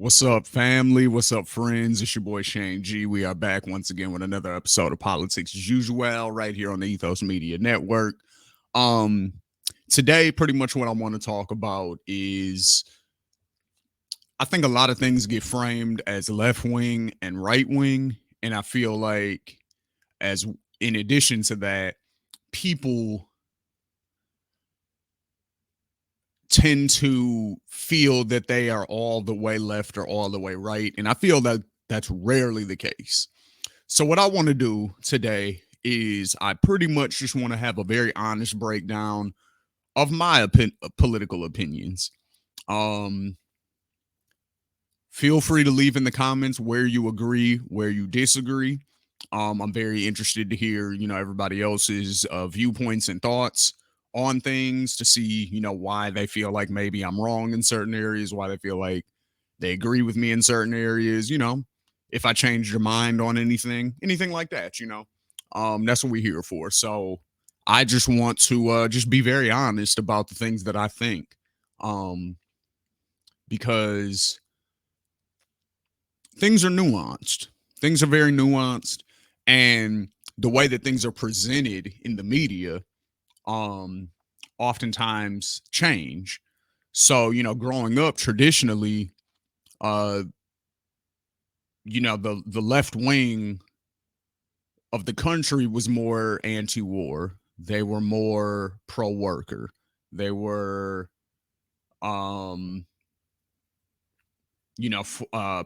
What's up, family? What's up, friends? It's your boy Shane G. We are back once again with another episode of Politics as usual, right here on the Ethos Media Network. Um, Today, pretty much what I want to talk about is I think a lot of things get framed as left wing and right wing, and I feel like as in addition to that, people tend to feel that they are all the way left or all the way right, and I feel that that's rarely the case. So what I want to do today is I pretty much just want to have a very honest breakdown of my political opinions. Um, Feel free to leave in the comments where you agree, where you disagree. I'm very interested to hear, everybody else's viewpoints and thoughts on things to see, why they feel like maybe I'm wrong in certain areas, why they feel like they agree with me in certain areas, if I change your mind on anything like that. That's what we're here for. So I just want to just be very honest about the things that I think, um, because things are nuanced. Things are very nuanced, and the way that things are presented in the media, um, oftentimes change. So, growing up traditionally, uh, the left wing of the country was more anti-war. They were more pro-worker. They were, um,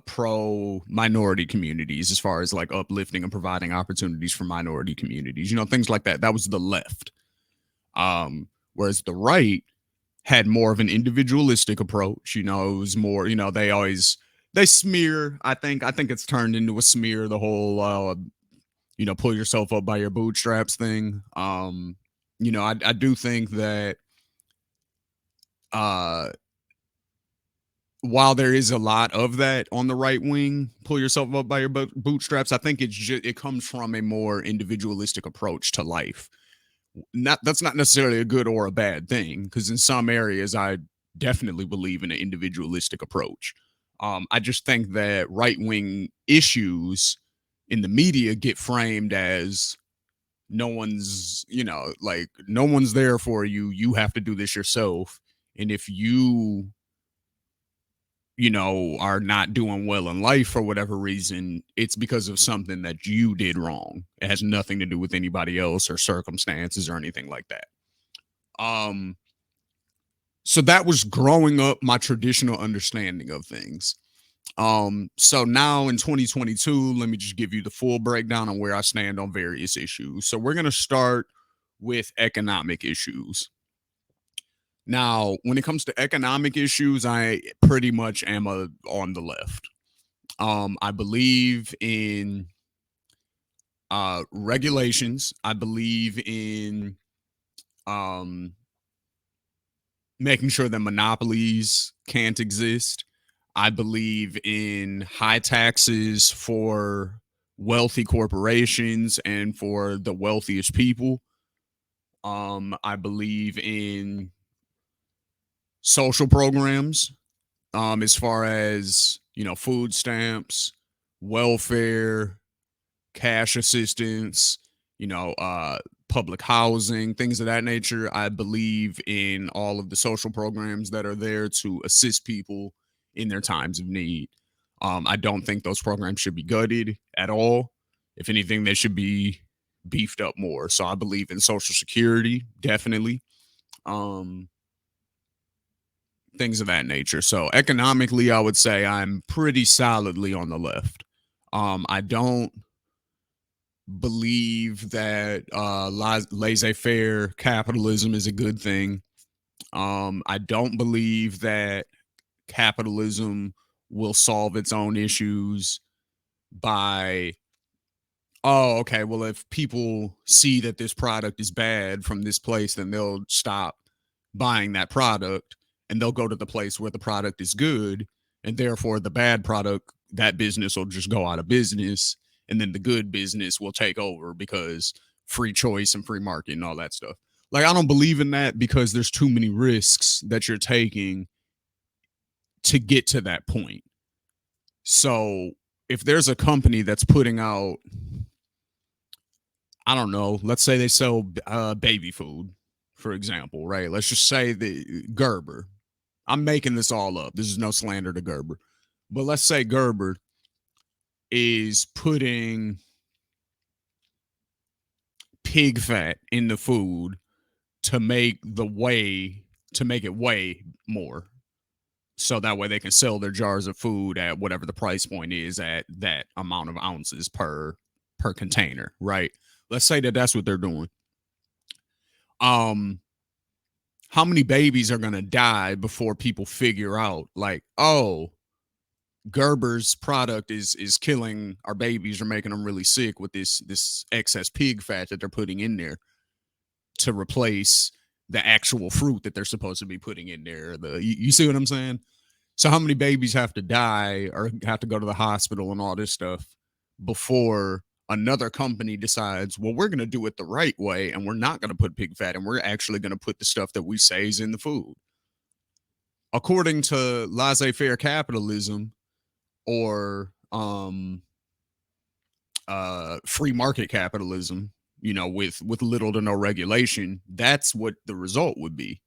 pro minority communities as far as like uplifting and providing opportunities for minority communities, things like that. That was the left. Whereas the right had more of an individualistic approach. It was more, they smear. I think it's turned into a smear, the whole pull yourself up by your bootstraps thing. I do think that uh while there is a lot of that on the right wing, pull yourself up by your bootstraps, I think it comes from a more individualistic approach to life. Not That's not necessarily a good or a bad thing, because in some areas I definitely believe in an individualistic approach. I just think that right wing issues in the media get framed as no one's there for you. You have to do this yourself, and if are not doing well in life for whatever reason, it's because of something that you did wrong. It has nothing to do with anybody else or circumstances or anything like that. Um, so that was growing up my traditional understanding of things. So now in 2022, let me just give you the full breakdown on where I stand on various issues. So we're gonna start with economic issues. Now, when it comes to economic issues, I pretty much am on the left. I believe in regulations. I believe in um, making sure that monopolies can't exist. I believe in high taxes for wealthy corporations and for the wealthiest people. I believe in social programs, as far as food stamps, welfare, cash assistance, public housing, things of that nature. I believe in all of the social programs that are there to assist people in their times of need. I don't think those programs should be gutted at all. If anything, they should be beefed up more. So I believe in Social Security, definitely. Um, Things of that nature. So economically, I would say I'm pretty solidly on the left. I don't believe that laissez-faire capitalism is a good thing. I don't believe that capitalism will solve its own issues by, oh, okay, well, if people see that this product is bad from this place, then they'll stop buying that product and they'll go to the place where the product is good. And therefore, the bad product, that business will just go out of business. And then the good business will take over because free choice and free market and all that stuff. Like, I don't believe in that because there's too many risks that you're taking to get to that point. So if there's a company that's putting out, I don't know, let's say they sell baby food, for example, right? Let's just say the Gerber. I'm making this all up. This is no slander to Gerber. But let's say Gerber is putting pig fat in the food to make it weigh more. So that way they can sell their jars of food at whatever the price point is at that amount of ounces per container, right? Let's say that that's what they're doing. Um how many babies are going to die before people figure out like, oh, Gerber's product is killing our babies or making them really sick with this excess pig fat that they're putting in there to replace the actual fruit that they're supposed to be putting in there. You see what I'm saying? So how many babies have to die or have to go to the hospital and all this stuff before another company decides, well, we're going to do it the right way and we're not going to put pig fat and we're actually going to put the stuff that we say is in the food. According to laissez-faire capitalism or free market capitalism, with little to no regulation, that's what the result would be.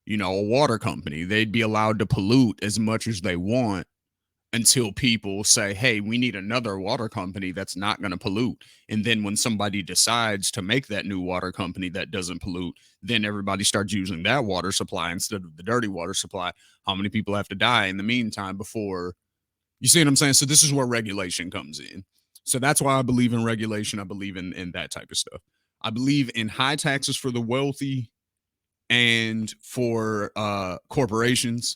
A water company, they'd be allowed to pollute as much as they want until people say, hey, we need another water company that's not going to pollute. And then when somebody decides to make that new water company that doesn't pollute, then everybody starts using that water supply instead of the dirty water supply. How many people have to die in the meantime before, you see what I'm saying? So this is where regulation comes in. So that's why I believe in regulation. I believe in that type of stuff. I believe in high taxes for the wealthy and for corporations.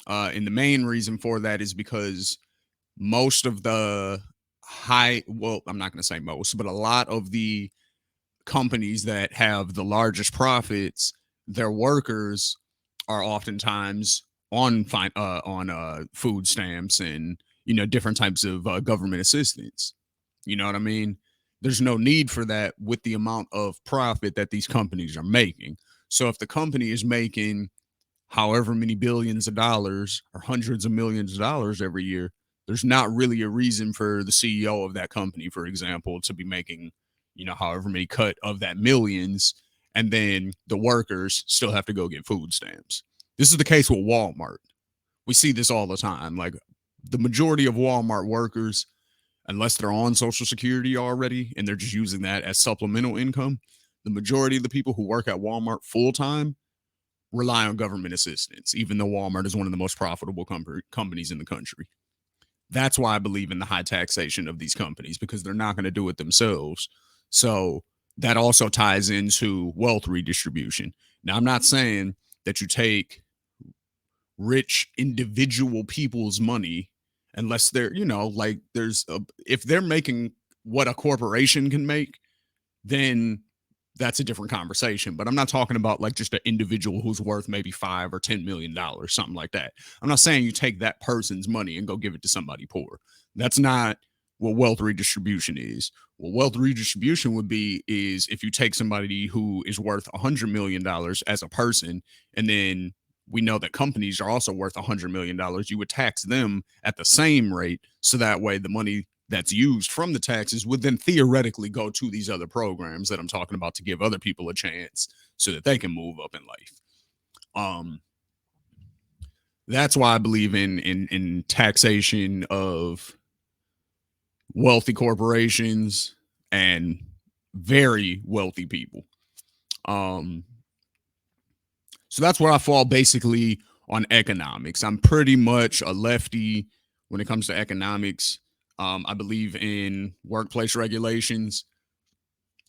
And the main reason for that is because most of the I'm not going to say most, but a lot of the companies that have the largest profits, their workers are oftentimes on food stamps and different types of government assistance. You know what I mean? There's no need for that with the amount of profit that these companies are making. So if the company is making however many billions of dollars or hundreds of millions of dollars every year, there's not really a reason for the CEO of that company, for example, to be making, however many cut of that millions, and then the workers still have to go get food stamps. This is the case with Walmart. We see this all the time. Like the majority of Walmart workers, unless they're on Social Security already and they're just using that as supplemental income, the majority of the people who work at Walmart full time rely on government assistance, even though Walmart is one of the most profitable companies in the country. That's why I believe in the high taxation of these companies, because they're not going to do it themselves. So that also ties into wealth redistribution. Now, I'm not saying that you take rich individual people's money unless they're, like if they're making what a corporation can make, then that's a different conversation. But I'm not talking about like just an individual who's worth maybe $5 or $10 million, something like that. I'm not saying you take that person's money and go give it to somebody poor. That's not what wealth redistribution is. What wealth redistribution would be is if you take somebody who is worth $100 million as a person, and then we know that companies are also worth $100 million, you would tax them at the same rate. So that way the money that's used from the taxes would then theoretically go to these other programs that I'm talking about to give other people a chance so that they can move up in life. That's why I believe in taxation of wealthy corporations and very wealthy people. So that's where I fall basically on economics. I'm pretty much a lefty when it comes to economics. I believe in workplace regulations.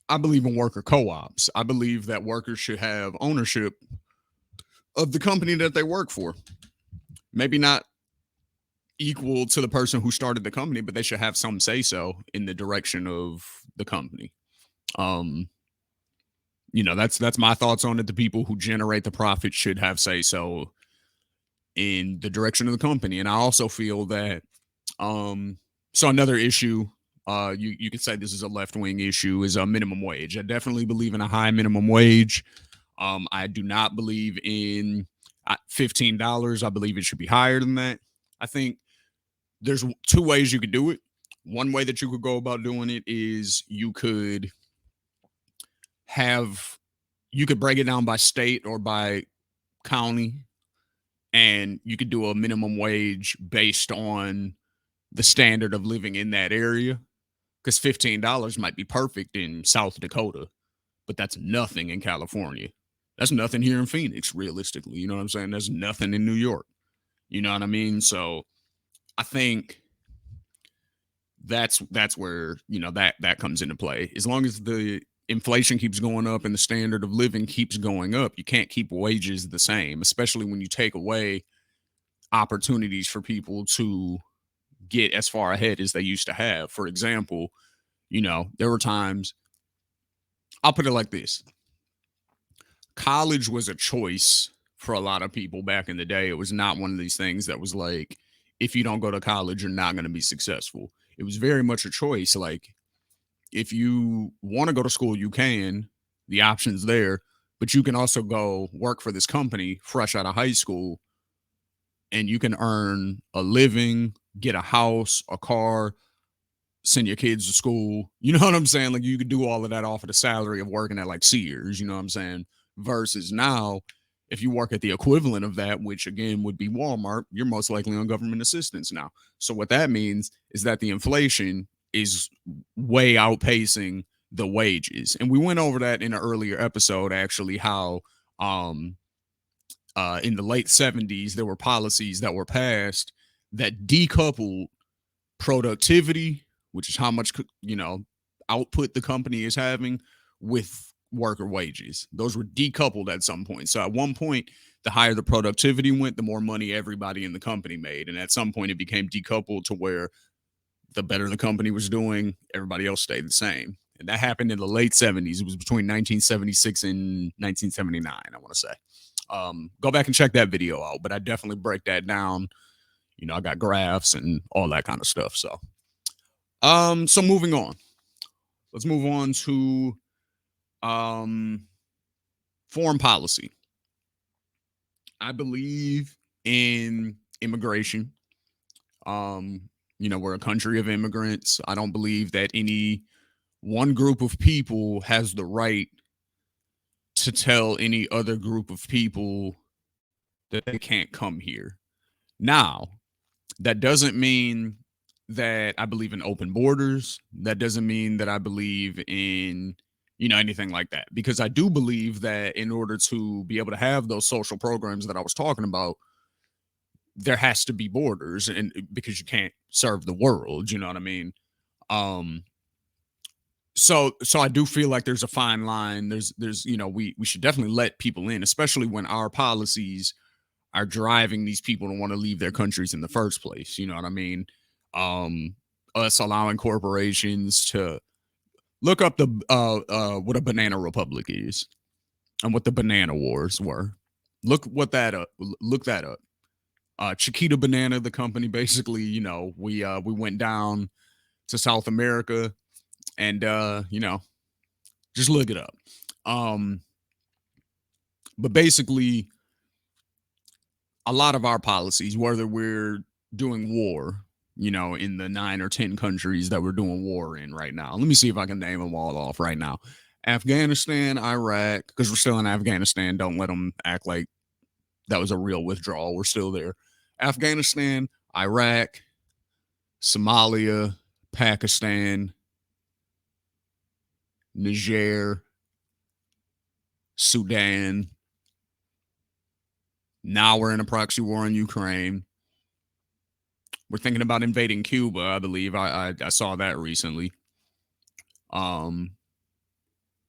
I believe in worker co-ops. I believe that workers should have ownership of the company that they work for. Maybe not equal to the person who started the company, but they should have some say so in the direction of the company. That's my thoughts on it. The people who generate the profit should have say so in the direction of the company. And I also feel that so another issue, you could say this is a left-wing issue, is a minimum wage. I definitely believe in a high minimum wage. I do not believe in $15. I believe it should be higher than that. I think there's two ways you could do it. One way that you could go about doing it is you could break it down by state or by county, and you could do a minimum wage based on the standard of living in that area. Because $15 might be perfect in South Dakota, but that's nothing in California. That's nothing here in Phoenix, realistically. You know what I'm saying? There's nothing in New York. You know what I mean? So I think that's where, that comes into play. As long as the inflation keeps going up and the standard of living keeps going up, you can't keep wages the same, especially when you take away opportunities for people to get as far ahead as they used to have. For example, there were times, I'll put it like this. College was a choice for a lot of people back in the day. It was not one of these things that was like, if you don't go to college, you're not going to be successful. It was very much a choice. Like, if you want to go to school, you can, the option's there, but you can also go work for this company fresh out of high school, and you can earn a living, get a house, a car, send your kids to school. You know what I'm saying? Like, you could do all of that off of the salary of working at like Sears, you know what I'm saying? Versus now, if you work at the equivalent of that, which again would be Walmart, you're most likely on government assistance now. So what that means is that the inflation is way outpacing the wages. And we went over that in an earlier episode, actually, how in the late 70s, there were policies that were passed that decoupled productivity, which is how much, output the company is having, with worker wages. Those were decoupled at some point. So at one point, the higher the productivity went, the more money everybody in the company made. And at some point, it became decoupled to where the better the company was doing, everybody else stayed the same. And that happened in the late 70s. It was between 1976 and 1979, I want to say. Go back and check that video out, but I definitely break that down. I got graphs and all that kind of stuff. So moving on. Let's move on to foreign policy. I believe in immigration. We're a country of immigrants. I don't believe that any one group of people has the right to tell any other group of people that they can't come here. Now, that doesn't mean that I believe in open borders. That doesn't mean that I believe in, anything like that. Because I do believe that in order to be able to have those social programs that I was talking about, there has to be borders, and because you can't serve the world, you know what I mean? So I do feel like there's a fine line. There's we should definitely let people in, especially when our policies are driving these people to want to leave their countries in the first place. You know what I mean? Us allowing corporations to look up the what a banana republic is and what the banana wars were. Look that up. Chiquita Banana, the company, basically, we went down to South America and just look it up. But basically, a lot of our policies, whether we're doing war, in the 9 or 10 countries that we're doing war in right now. Let me see if I can name them all off right now. Afghanistan, Iraq, because we're still in Afghanistan. Don't let them act like that was a real withdrawal. We're still there. Afghanistan, Iraq, Somalia, Pakistan, Niger, Sudan. Now we're in a proxy war in Ukraine. We're thinking about invading Cuba, I believe. I saw that recently.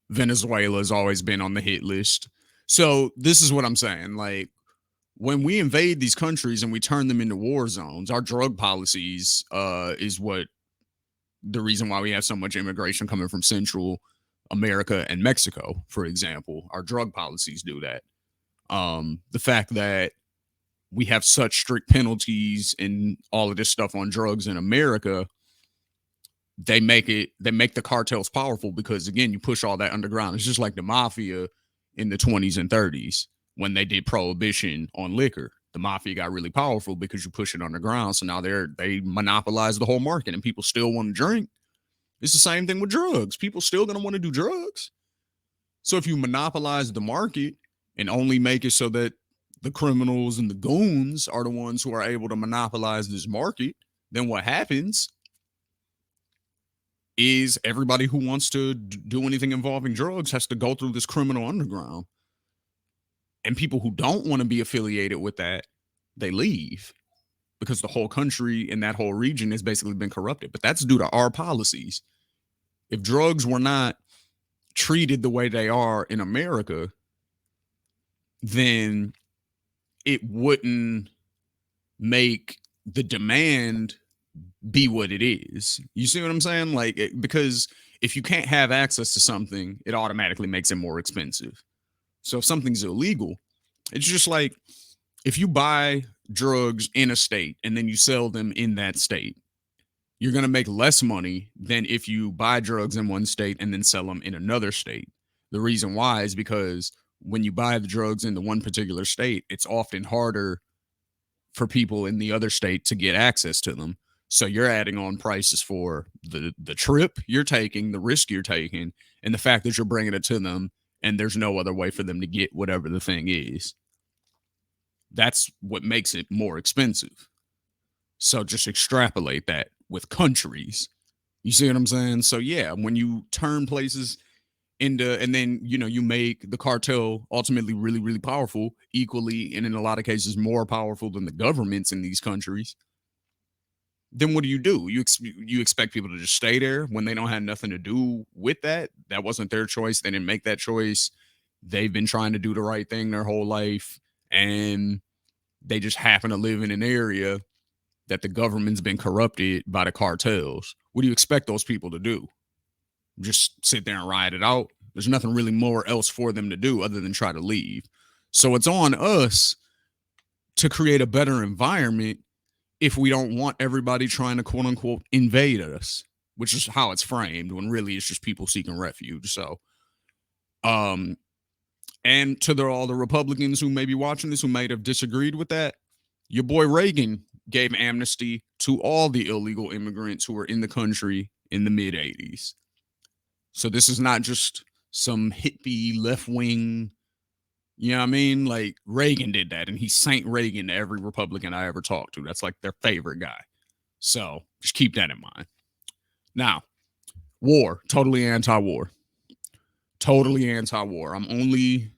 Venezuela has always been on the hit list. So this is what I'm saying. Like, when we invade these countries and we turn them into war zones, our drug policies is what the reason why we have so much immigration coming from Central America and Mexico, for example. Our drug policies do that. The fact that we have such strict penalties and all of this stuff on drugs in America, they make the cartels powerful because, again, you push all that underground. It's just like the mafia in the 20s and 30s when they did prohibition on liquor. the mafia got really powerful because you push it underground. So now they monopolize the whole market, and people still want to drink. It's the same thing with drugs. People still gonna want to do drugs. So if you monopolize the market and only make it so that the criminals and the goons are the ones who are able to monopolize this market, then what happens is everybody who wants to do anything involving drugs has to go through this criminal underground. And people who don't want to be affiliated with that, they leave because the whole country and that whole region has basically been corrupted. But that's due to our policies. If drugs were not treated the way they are in America, then it wouldn't make the demand be what it is. You see what I'm saying? Like, because if you can't have access to something, it automatically makes it more expensive. So if something's illegal, it's just like if you buy drugs in a state and then you sell them in that state, you're going to make less money than if you buy drugs in one state and then sell them in another state. The reason why is because when you buy the drugs in the one particular state, it's often harder for people in the other state to get access to them. So you're adding on prices for the trip you're taking, the risk you're taking, and the fact that you're bringing it to them and there's no other way for them to get whatever the thing is. That's what makes it more expensive. So just extrapolate that with countries. You see what I'm saying? So yeah, when you turn places into, and then you make the cartel ultimately really, really powerful, equally, and in a lot of cases more powerful than the governments in these countries. Then what do? You expect people to just stay there when they don't have nothing to do with that? That wasn't their choice. They didn't make that choice. They've been trying to do the right thing their whole life, and they just happen to live in an area that the government's been corrupted by the cartels. What do you expect those people to do? Just sit there and ride it out? There's nothing really more else for them to do other than try to leave. So it's on us to create a better environment if we don't want everybody trying to quote unquote invade us, which is how it's framed when really it's just people seeking refuge. So, and to all the Republicans who may be watching this who might have disagreed with that, your boy Reagan gave amnesty to all the illegal immigrants who were in the country in the mid 80s. So this is not just some hippie left wing, you know what I mean? Like Reagan did that, and he's Saint Reagan to every Republican I ever talked to. That's like their favorite guy. So just keep that in mind. Now, war, totally anti-war. Totally anti-war. I'm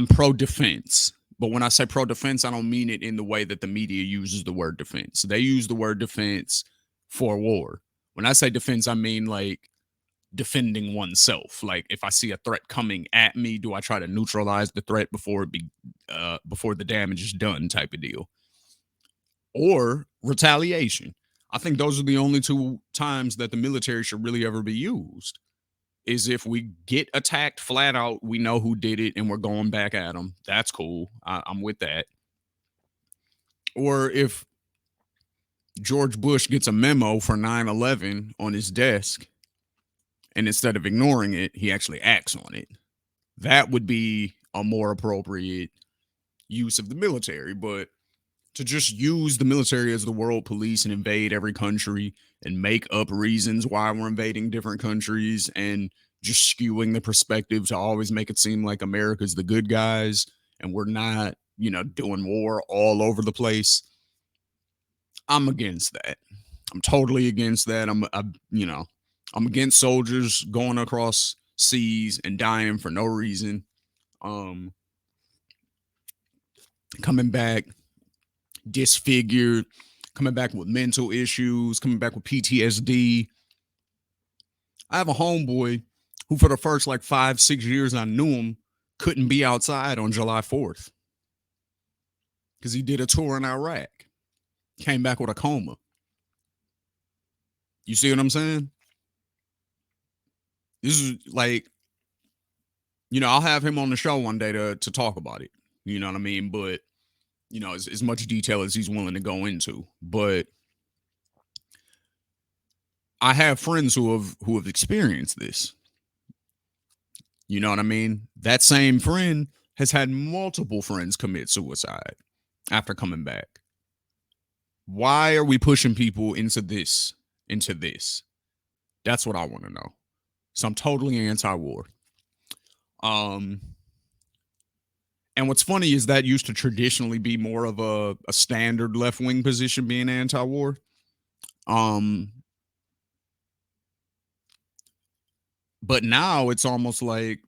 pro-defense. But when I say pro-defense, I don't mean it in the way that the media uses the word defense. They use the word defense for war. When I say defense, I mean like defending oneself. Like if I see a threat coming at me, do I try to neutralize the threat before the damage is done, type of deal? Or retaliation. I think those are the only two times that the military should really ever be used. Is if we get attacked flat out, we know who did it and we're going back at them. That's cool. I'm with that. Or if George Bush gets a memo for 9/11 on his desk, and instead of ignoring it, he actually acts on it. That would be a more appropriate use of the military. But to just use the military as the world police and invade every country and make up reasons why we're invading different countries and just skewing the perspective to always make it seem like America's the good guys and we're not, doing war all over the place. I'm against that. I'm totally against that. I'm against soldiers going across seas and dying for no reason. Coming back disfigured, coming back with mental issues, coming back with PTSD. I have a homeboy who for the first like 5-6 years I knew him couldn't be outside on July 4th because he did a tour in Iraq, came back with a coma. You see what I'm saying? This is like, I'll have him on the show one day to talk about it. You know what I mean? But, as much detail as he's willing to go into. But I have friends who have experienced this. You know what I mean? That same friend has had multiple friends commit suicide. after coming back. Why are we pushing people into this? Into this? That's what I want to know. So I'm totally anti-war. Um, and what's funny is that used to traditionally be more of a standard left-wing position, being anti-war. Um, but now it's almost like,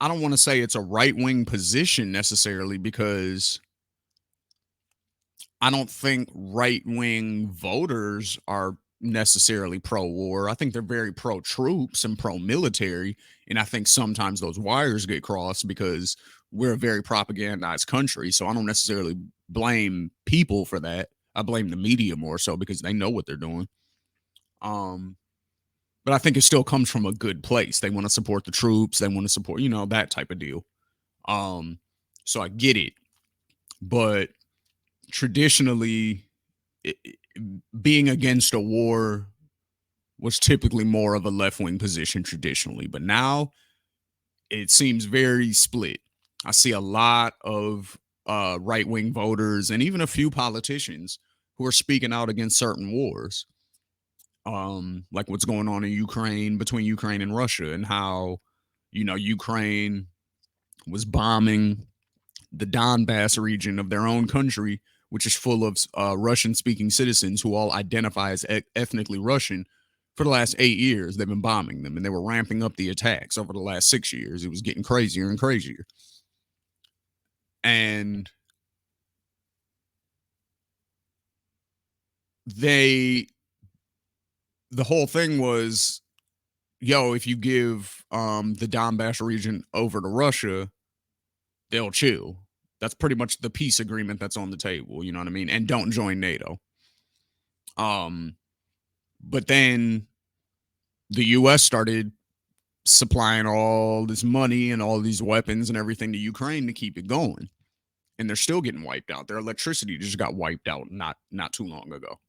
I don't want to say it's a right-wing position necessarily, because I don't think right-wing voters are necessarily pro-war. I think they're very pro-troops and pro-military, and I think sometimes those wires get crossed because we're a very propagandized country. So I don't necessarily blame people for that. I blame the media more so, because they know what they're doing. Um, but I think it still comes from a good place. They want to support the troops. They want to support, that type of deal. Um, so I get it, but traditionally, it, being against a war was typically more of a left wing position traditionally, but now it seems very split. I see a lot of right wing voters and even a few politicians who are speaking out against certain wars, like what's going on in Ukraine, between Ukraine and Russia, and how Ukraine was bombing the Donbass region of their own country, which is full of Russian speaking citizens who all identify as ethnically Russian. For the last 8 years, they've been bombing them, and they were ramping up the attacks over the last 6 years. It was getting crazier and crazier. And the whole thing was, yo, if you give the Donbass region over to Russia, they'll chill. That's pretty much the peace agreement that's on the table. You know what I mean? And don't join NATO. Um, but then the U.S. started supplying all this money and all these weapons and everything to Ukraine to keep it going, and they're still getting wiped out. Their electricity just got wiped out not too long ago.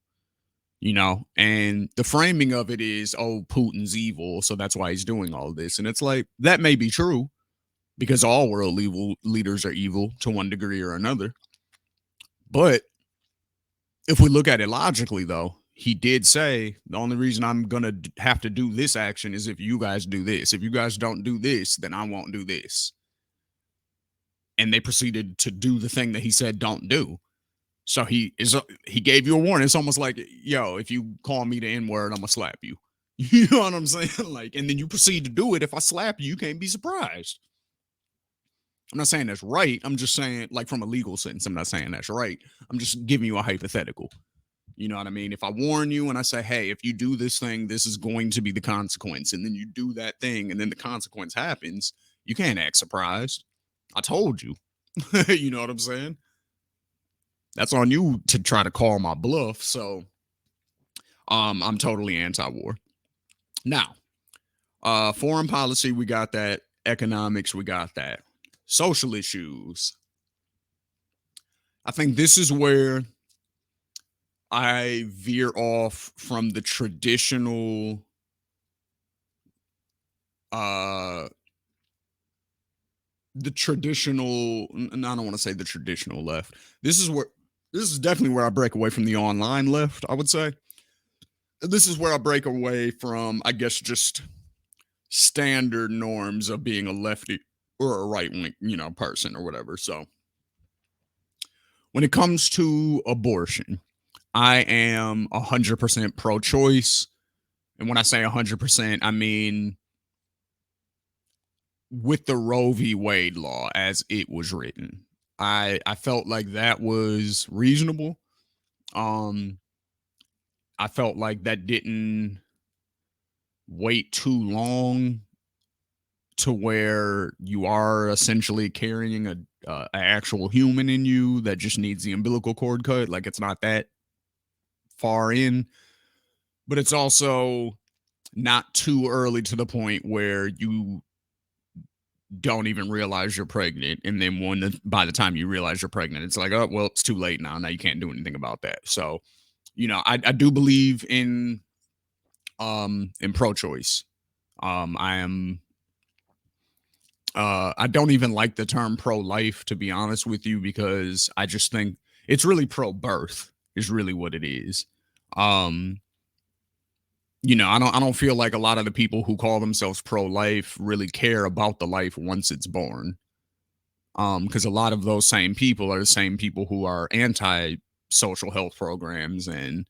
And the framing of it is, oh, Putin's evil, so that's why he's doing all this, and it's like, that may be true, because all world leaders are evil to one degree or another. But if we look at it logically, though, he did say, the only reason I'm going to have to do this action is if you guys do this. If you guys don't do this, then I won't do this. And they proceeded to do the thing that he said don't do. So he gave you a warning. It's almost like, yo, if you call me the N-word, I'm going to slap you. You know what I'm saying? Like, and then you proceed to do it. If I slap you, you can't be surprised. I'm not saying that's right. I'm just saying, like, from a legal sense, I'm not saying that's right. I'm just giving you a hypothetical. You know what I mean? If I warn you and I say, hey, if you do this thing, this is going to be the consequence, and then you do that thing, and then the consequence happens, you can't act surprised. I told you. You know what I'm saying? That's on you to try to call my bluff. So I'm totally anti-war. Now, foreign policy, we got that. Economics, we got that. Social issues. I think this is where I veer off from the traditional I don't want to say the traditional left. This is definitely where I break away from the online left, I would say. This is where I break away from, I guess, just standard norms of being a lefty or a right wing, person or whatever. So when it comes to abortion, I am 100% pro choice. And when I say 100%, I mean with the Roe v. Wade law as it was written. I felt like that was reasonable. Um, I felt like that didn't wait too long to where you are essentially carrying a actual human in you that just needs the umbilical cord cut. Like, it's not that far in, but it's also not too early to the point where you don't even realize you're pregnant, and then by the time you realize you're pregnant, it's like, oh well, it's too late now you can't do anything about that. So I do believe in pro-choice. I am I don't even like the term pro-life, to be honest with you, because I just think it's really pro-birth is really what it is. Um, I don't feel like a lot of the people who call themselves pro-life really care about the life once it's born. Because a lot of those same people are the same people who are anti social health programs and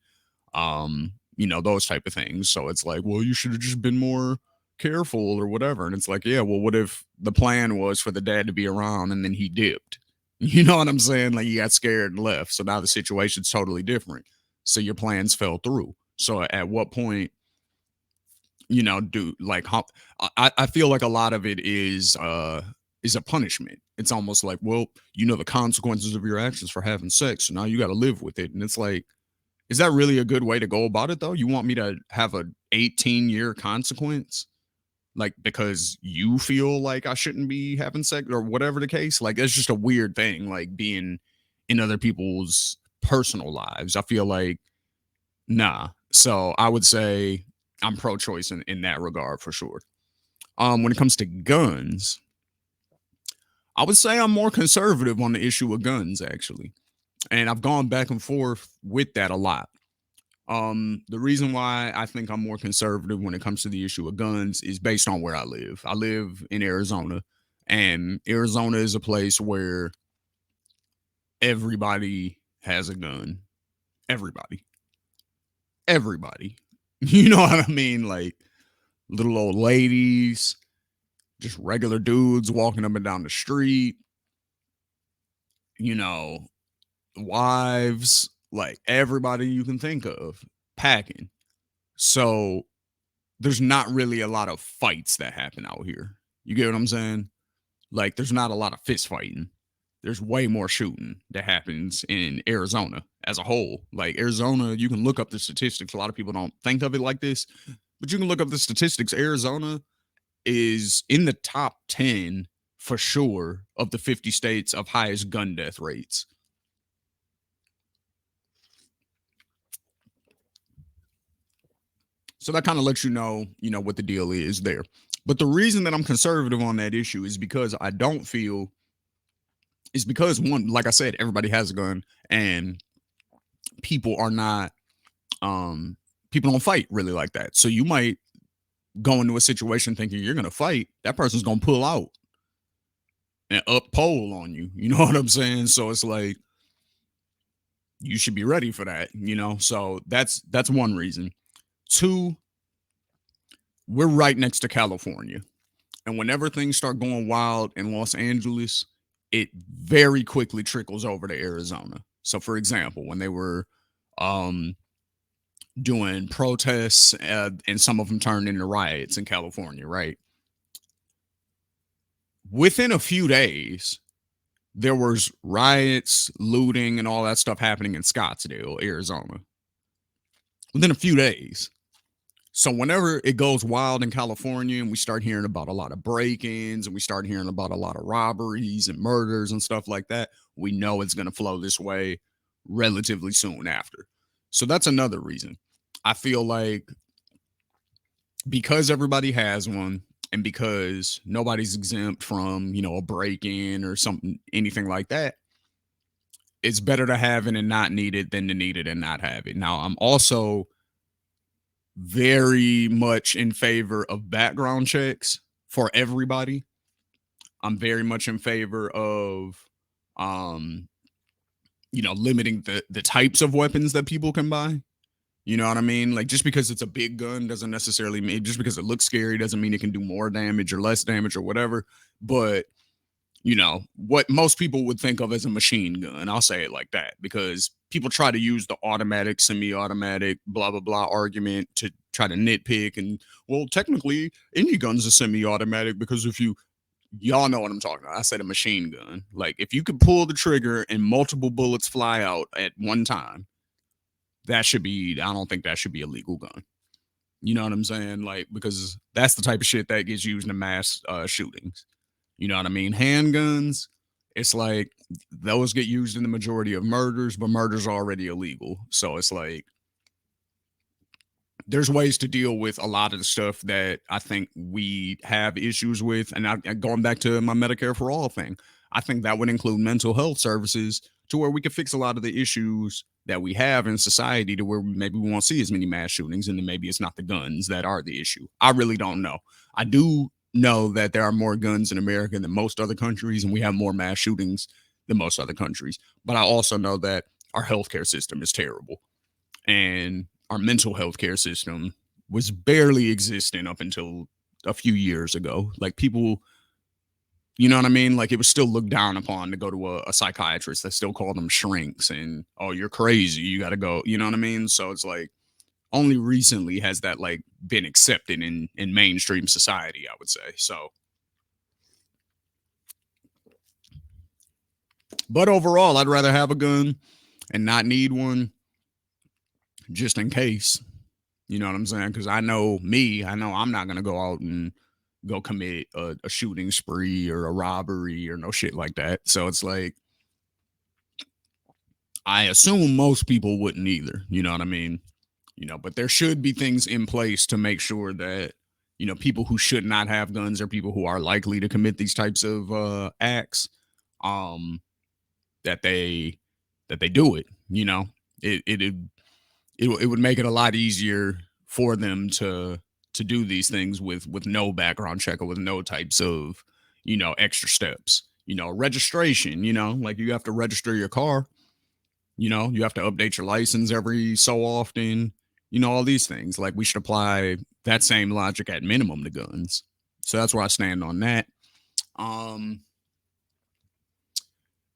those type of things. So it's like, well, you should have just been more careful or whatever. And it's like, yeah, well, what if the plan was for the dad to be around and then he dipped? You know what I'm saying? Like, he got scared and left. So now the situation's totally different. So your plans fell through. So at what point, do like how I feel like a lot of it is a punishment. It's almost like, well, the consequences of your actions for having sex, so now you got to live with it. And it's like, is that really a good way to go about it though? You want me to have a 18-year consequence? Like, because you feel like I shouldn't be having sex or whatever the case? Like, it's just a weird thing, like being in other people's personal lives. I feel like, nah. So I would say I'm pro-choice in that regard for sure. When it comes to guns, I would say I'm more conservative on the issue of guns, actually. And I've gone back and forth with that a lot. The reason why I think I'm more conservative when it comes to the issue of guns is based on where I live. I live in Arizona, and Arizona is a place where everybody has a gun. Everybody. Everybody. You know what I mean? Like little old ladies, just regular dudes walking up and down the street, you know, wives, like everybody you can think of packing. So there's not really a lot of fights that happen out here. You get what I'm saying? Like, there's not a lot of fist fighting. There's way more shooting that happens in Arizona as a whole. Like, Arizona, you can look up the statistics. A lot of people don't think of it like this, but you can look up the statistics. Arizona is in the top 10 for sure of the 50 states of highest gun death rates. So that kind of lets what the deal is there. But the reason that I'm conservative on that issue is because I don't feel is because one, like I said, everybody has a gun and people are not people don't fight really like that. So you might go into a situation thinking you're gonna fight, that person's gonna pull out and up pole on you. You know what I'm saying? So it's like you should be ready for that. So that's one reason. Two, we're right next to California. And whenever things start going wild in Los Angeles, it very quickly trickles over to Arizona. So, for example, when they were um, doing protests and some of them turned into riots in California, right? Within a few days, there was riots, looting, and all that stuff happening in Scottsdale, Arizona. Within a few days. So whenever it goes wild in California and we start hearing about a lot of break-ins and we start hearing about a lot of robberies and murders and stuff like that, we know it's going to flow this way relatively soon after. So that's another reason. I feel like because everybody has one and because nobody's exempt from, a break-in or something, anything like that, it's better to have it and not need it than to need it and not have it. Now, I'm also very much in favor of background checks for everybody. I'm very much in favor of um limiting the types of weapons that people can buy. You know what I mean? Like, just because it's a big gun doesn't necessarily mean, just because it looks scary doesn't mean it can do more damage or less damage or whatever. But what most people would think of as a machine gun. I'll say it like that because people try to use the automatic, semi-automatic, blah blah blah argument to try to nitpick and, well, technically any gun's a semi-automatic because if y'all know what I'm talking about. I said a machine gun. Like, if you could pull the trigger and multiple bullets fly out at one time, I don't think that should be a legal gun. You know what I'm saying? Like, because that's the type of shit that gets used in mass shootings. You know what I mean? Handguns, it's like those get used in the majority of murders, but murders are already illegal. So it's like, there's ways to deal with a lot of the stuff that I think we have issues with. And going back to my Medicare for All thing, I think that would include mental health services to where we could fix a lot of the issues that we have in society to where maybe we won't see as many mass shootings, and then maybe it's not the guns that are the issue. I really don't know. I do know that there are more guns in America than most other countries, and we have more mass shootings than most other countries. But I also know that our healthcare system is terrible, and our mental health care system was barely existing up until a few years ago. Like people, you know what I mean? Like it was still looked down upon to go to a psychiatrist. They still called them shrinks and, oh, you're crazy. You got to go. You know what I mean? So it's like only recently has that like been accepted in mainstream society, I would say. So, but overall, I'd rather have a gun and not need one just in case. You know what I'm saying? Because I know me, I know I'm not going to go out and go commit a shooting spree or a robbery or no shit like that. So it's like, I assume most people wouldn't either. You know what I mean? You know, but there should be things in place to make sure that, you know, people who should not have guns or people who are likely to commit these types of acts, um, that they do it. You know, it would make it a lot easier for them to do these things with no background check or with no types of, you know, extra steps. You know, registration, you know, like you have to register your car, you know, you have to update your license every so often, you know, all these things. Like we should apply that same logic at minimum to guns. So that's where I stand on that. Um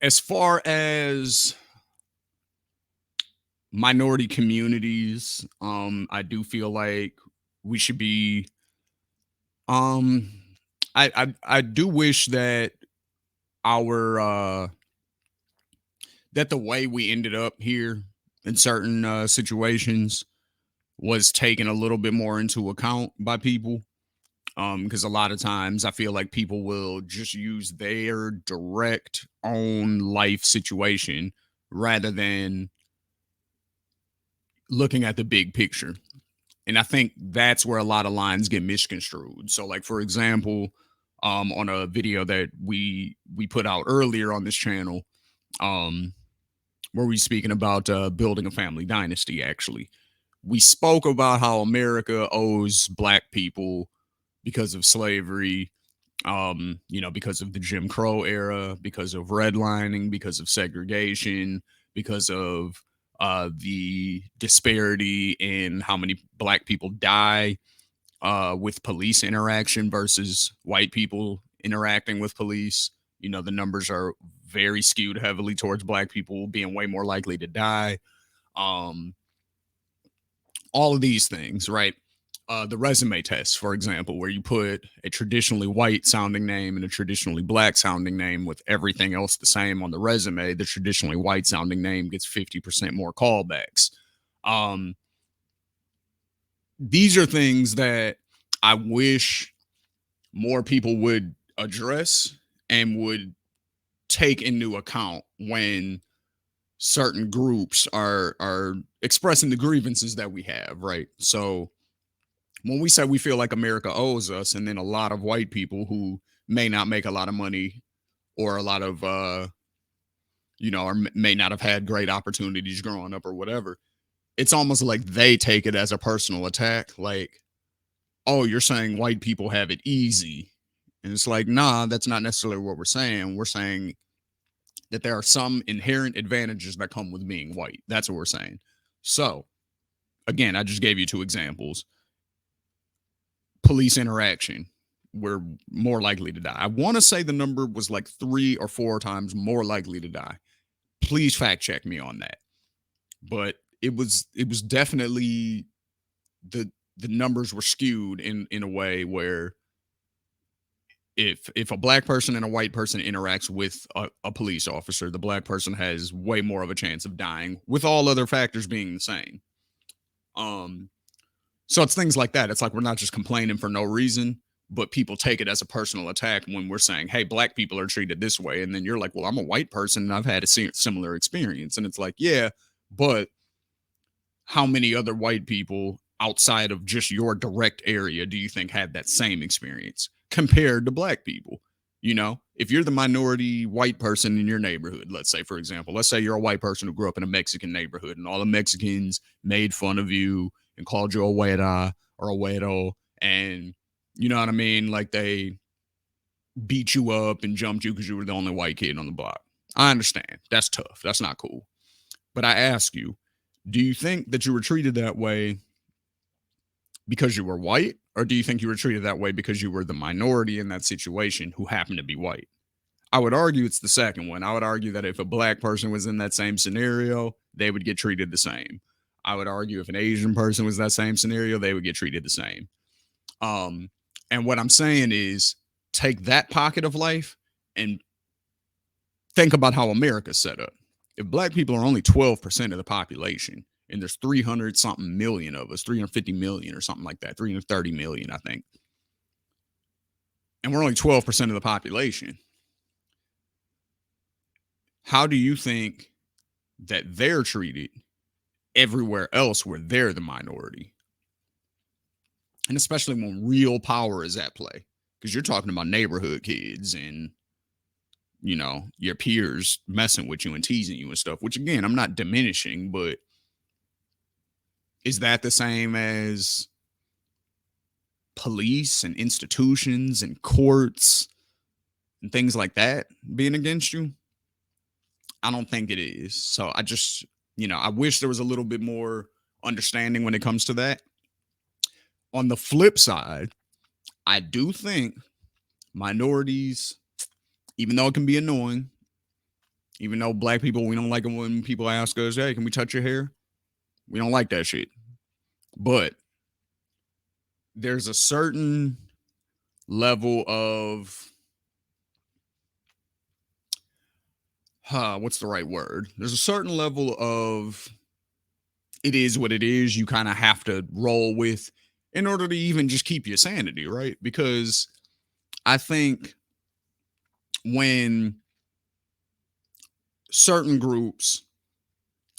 as far as minority communities, I do feel like we should be um I do wish that our that the way we ended up here in certain situations was taken a little bit more into account by people, because a lot of times I feel like people will just use their direct own life situation rather than looking at the big picture. And I think that's where a lot of lines get misconstrued. So like for example, on a video that we put out earlier on this channel, um where we speaking about building a family dynasty, actually we spoke about how America owes black people because of slavery, you know, because of the Jim Crow era, because of redlining, because of segregation, because of the disparity in how many black people die with police interaction versus white people interacting with police. You know, the numbers are very skewed heavily towards black people being way more likely to die. Um, all of these things, right? The resume test, for example, where you put a traditionally white sounding name and a traditionally black sounding name with everything else the same on the resume, the traditionally white sounding name gets 50% more callbacks. Um, these are things that I wish more people would address and would take into account when certain groups are expressing the grievances that we have, right? So when we say we feel like America owes us, and then a lot of white people who may not make a lot of money or a lot of you know, or may not have had great opportunities growing up or whatever, it's almost like they take it as a personal attack. Like, oh, you're saying white people have it easy. And it's like, nah, that's not necessarily what we're saying. We're saying that there are some inherent advantages that come with being white. That's what we're saying. So, again, I just gave you two examples. Police interaction, we're more likely to die. I want to say the number was like 3 or 4 times more likely to die. Please fact check me on that. But it was definitely the numbers were skewed in a way where if a black person and a white person interacts with a police officer, the black person has way more of a chance of dying, with all other factors being the same. Um, so it's things like that. It's like we're not just complaining for no reason, but people take it as a personal attack when we're saying, "Hey, black people are treated this way," and then you're like, "Well, I'm a white person and I've had a similar experience," and it's like, yeah, but how many other white people outside of just your direct area do you think had that same experience compared to black people? You know, if you're the minority white person in your neighborhood, let's say, for example, let's say you're a white person who grew up in a Mexican neighborhood and all the Mexicans made fun of you and called you a güera or a güero. And you know what I mean? Like they beat you up and jumped you because you were the only white kid on the block. I understand. That's tough. That's not cool. But I ask you, do you think that you were treated that way because you were white? Or do you think you were treated that way because you were the minority in that situation who happened to be white? I would argue it's the second one. I would argue that if a black person was in that same scenario, they would get treated the same. I would argue if an Asian person was that same scenario, they would get treated the same. And what I'm saying is take that pocket of life and think about how America's set up. If black people are only 12% of the population, and there's 300 something million of us, 350 million or something like that, 330 million, I think. And we're only 12% of the population. How do you think that they're treated everywhere else where they're the minority? And especially when real power is at play, because you're talking about neighborhood kids and, you know, your peers messing with you and teasing you and stuff, which again, I'm not diminishing, but is that the same as police and institutions and courts and things like that being against you? I don't think it is. So I just, you know, I wish there was a little bit more understanding when it comes to that. On the flip side, I do think minorities, even though it can be annoying, even though black people, we don't like it when people ask us, hey, can we touch your hair? We don't like that shit. But there's a certain level of, what's the right word? There's a certain level of it is what it is. You kind of have to roll with in order to even just keep your sanity, right? Because I think when certain groups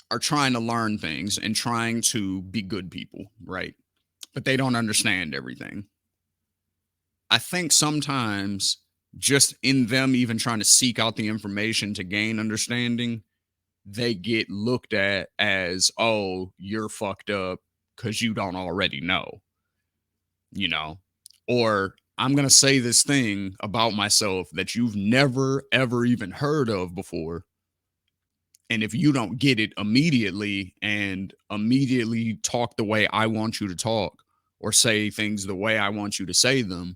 are trying to learn things and trying to be good people, right? But they don't understand everything. I think sometimes just in them even trying to seek out the information to gain understanding, they get looked at as, oh, you're fucked up because you don't already know, you know? Or I'm going to say this thing about myself that you've never, ever even heard of before. And if you don't get it immediately and immediately talk the way I want you to talk or say things the way I want you to say them,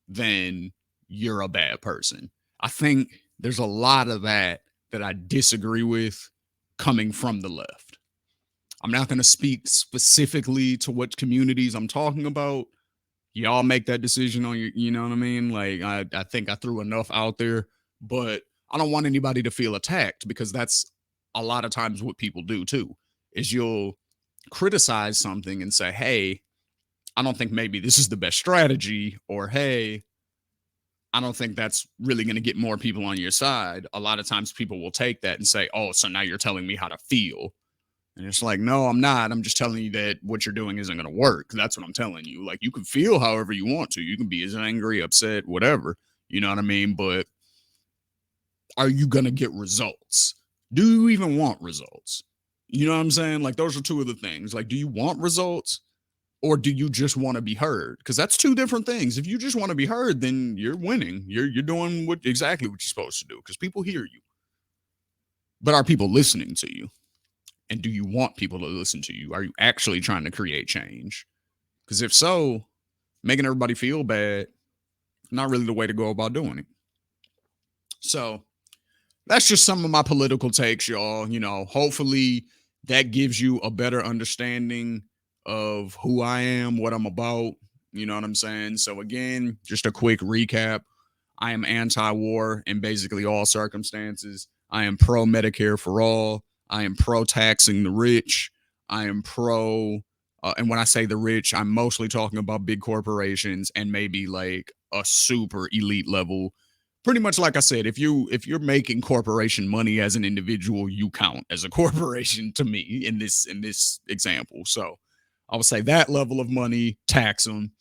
then you're a bad person. I think there's a lot of that I disagree with coming from the left. I'm not going to speak specifically to what communities I'm talking about. Y'all make that decision on your, you know what I mean? Like, I think I threw enough out there, but I don't want anybody to feel attacked because that's a lot of times what people do too, is you'll criticize something and say, hey, I don't think maybe this is the best strategy, or hey, I don't think that's really going to get more people on your side. A lot of times people will take that and say, oh, so now you're telling me how to feel. And it's like, no, I'm not. I'm just telling you that what you're doing isn't going to work. That's what I'm telling you. Like, you can feel however you want to. You can be as angry, upset, whatever. You know what I mean? But are you going to get results? Do you even want results? You know what I'm saying? Like, those are two of the things. Like, do you want results? Or do you just want to be heard? Because that's two different things. If you just want to be heard, then you're winning. You're doing exactly what you're supposed to do because people hear you. But are people listening to you? And do you want people to listen to you? Are you actually trying to create change? Because if so, making everybody feel bad, not really the way to go about doing it. So that's just some of my political takes, y'all. You know, hopefully that gives you a better understanding of who I am, what I'm about. You know what I'm saying? So again, just a quick recap. I am anti-war in basically all circumstances. I am pro Medicare for all. I am pro taxing the rich. I am pro, and when I say the rich, I'm mostly talking about big corporations and maybe like a super elite level. Pretty much like I said, if you're making corporation money as an individual, you count as a corporation to me in this example. So I would say that level of money, tax them.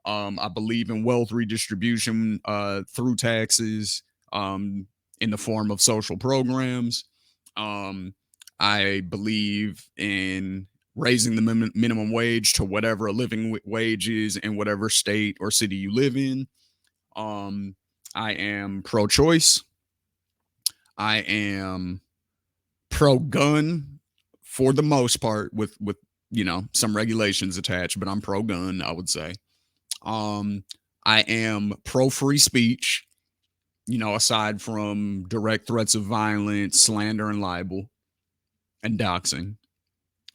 I believe in wealth redistribution through taxes in the form of social programs. Um, I believe in raising the minimum wage to whatever a living wage is in whatever state or city you live in. Um, I am pro choice. I am pro gun for the most part, with some regulations attached, but I'm pro gun, I would say. Um, I am pro free speech, aside from direct threats of violence, slander, and libel, and doxing.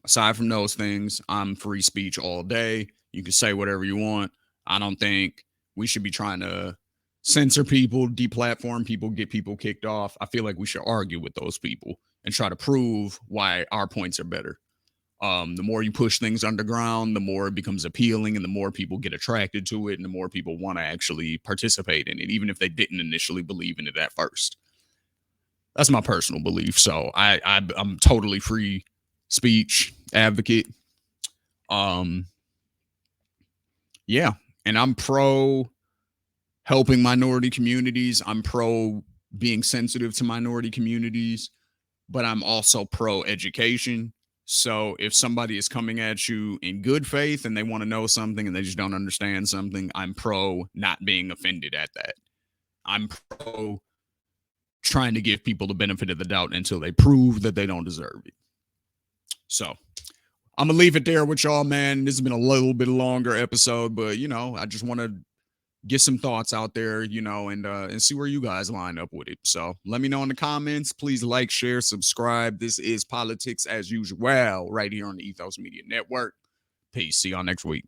Aside from those things, I'm free speech all day. You can say whatever you want. I don't think we should be trying to censor people, deplatform people, get people kicked off. I feel like we should argue with those people and try to prove why our points are better. The more you push things underground, the more it becomes appealing and the more people get attracted to it and the more people want to actually participate in it, even if they didn't initially believe in it at first. That's my personal belief. So I'm totally free speech advocate. Um, yeah, and I'm pro helping minority communities. I'm pro being sensitive to minority communities, but I'm also pro education. So if somebody is coming at you in good faith and they want to know something and they just don't understand something, I'm pro not being offended at that. I'm pro trying to give people the benefit of the doubt until they prove that they don't deserve it. So I'm gonna leave it there with y'all, man. This has been a little bit longer episode, but I just want to get some thoughts out there, and see where you guys line up with it. So let me know in the comments. Please like, share, subscribe. This is Politics as Usual right here on the Ethos Media Network. Peace. See y'all next week.